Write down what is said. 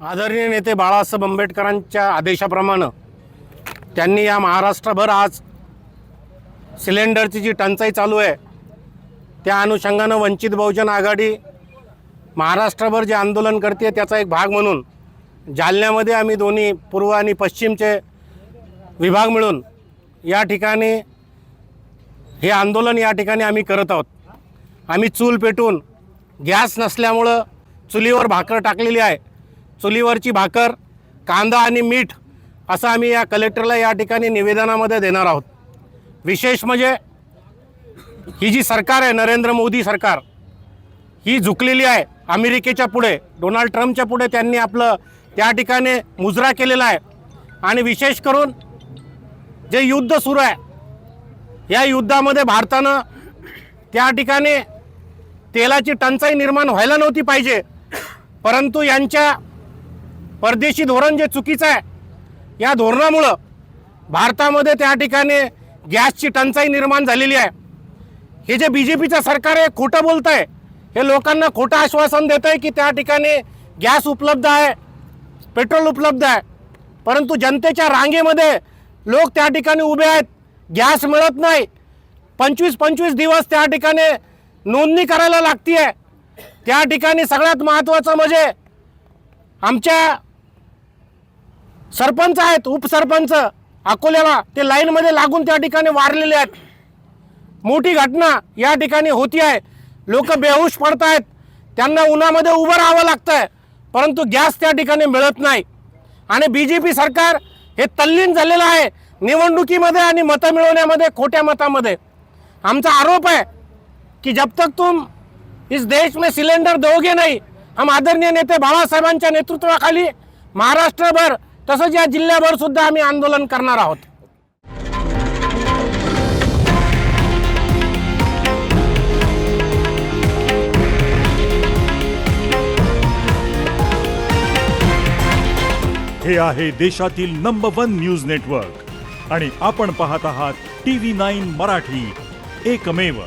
आदरणीय नेते बाळासाहेब आंबेडकरांच्या आदेशाप्रमाणे त्यांनी या महाराष्ट्रभर आज सिलेंडरची जी टंचाई चालू आहे त्या अनुषंगानं वंचित बहुजन आघाडी महाराष्ट्रभर जे आंदोलन करते त्याचा एक भाग म्हणून जालन्यामध्ये आम्ही दोन्ही पूर्व आणि पश्चिमचे विभाग मिळून या ठिकाणी हे आंदोलन या ठिकाणी आम्ही करत आहोत। आम्ही चूल पेटून गॅस नसल्यामुळं चुलीवर भाकर टाकलेली आहे। चुलीवरची भाकर, कांदा आणि मीठ असं आम्ही या कलेक्टरला या ठिकाणी निवेदनामध्ये देणार आहोत। विशेष म्हणजे ही जी सरकार आहे नरेंद्र मोदी सरकार ही झुकलेली आहे अमेरिकेच्या पुढे, डोनाल्ड ट्रम्पच्या पुढे त्यांनी आपलं त्या ठिकाणी मुजरा केलेला आहे। आणि विशेष करून जे युद्ध सुरू आहे या युद्धामध्ये भारतानं त्या ठिकाणी तेलाची टंचाई निर्माण व्हायला नव्हती पाहिजे, परंतु यांच्या परदेशी धोरण जे चुकीचं आहे या धोरणामुळं भारतामध्ये त्या ठिकाणी गॅसची टंचाई निर्माण झालेली आहे। हे जे बीजेपीचं सरकार आहे खोटं बोलत आहे, हे लोकांना खोटं आश्वासन देत आहे की त्या ठिकाणी गॅस उपलब्ध आहे, पेट्रोल उपलब्ध आहे, परंतु जनतेच्या रांगेमध्ये लोक त्या ठिकाणी उभे आहेत, गॅस मिळत नाही। 25-25 दिवस त्या ठिकाणी नोंदणी करायला लागते आहे। त्या ठिकाणी सगळ्यात महत्त्वाचं म्हणजे आमच्या सरपंच आहेत, उपसरपंच अकोल्याला, ते लाईनमध्ये लागून त्या ठिकाणी वारलेले आहेत। मोठी घटना या ठिकाणी होती आहे, लोक बेहोश पडत आहेत, त्यांना उन्हामध्ये उभं राहावं लागतं आहे, परंतु गॅस त्या ठिकाणी मिळत नाही। आणि बीजेपी सरकार हे तल्लीन झालेलं आहे निवडणुकीमध्ये आणि मतं मिळवण्यामध्ये, खोट्या मतामध्ये। आमचा आरोप है कि जब तक तुम इस देश में सिलेंडर दोगे नहीं, हम आदरणीय नेते बाळासाहेबांच्या नेतृत्वाखाली महाराष्ट्रभर तसंच या जिल्ह्याभर सुद्धा आम्ही आंदोलन करणार आहोत। हे आहे देशातील नंबर 1 न्यूज नेटवर्क आणि आपण पाहत आहात TV9 मराठी, एकमेव।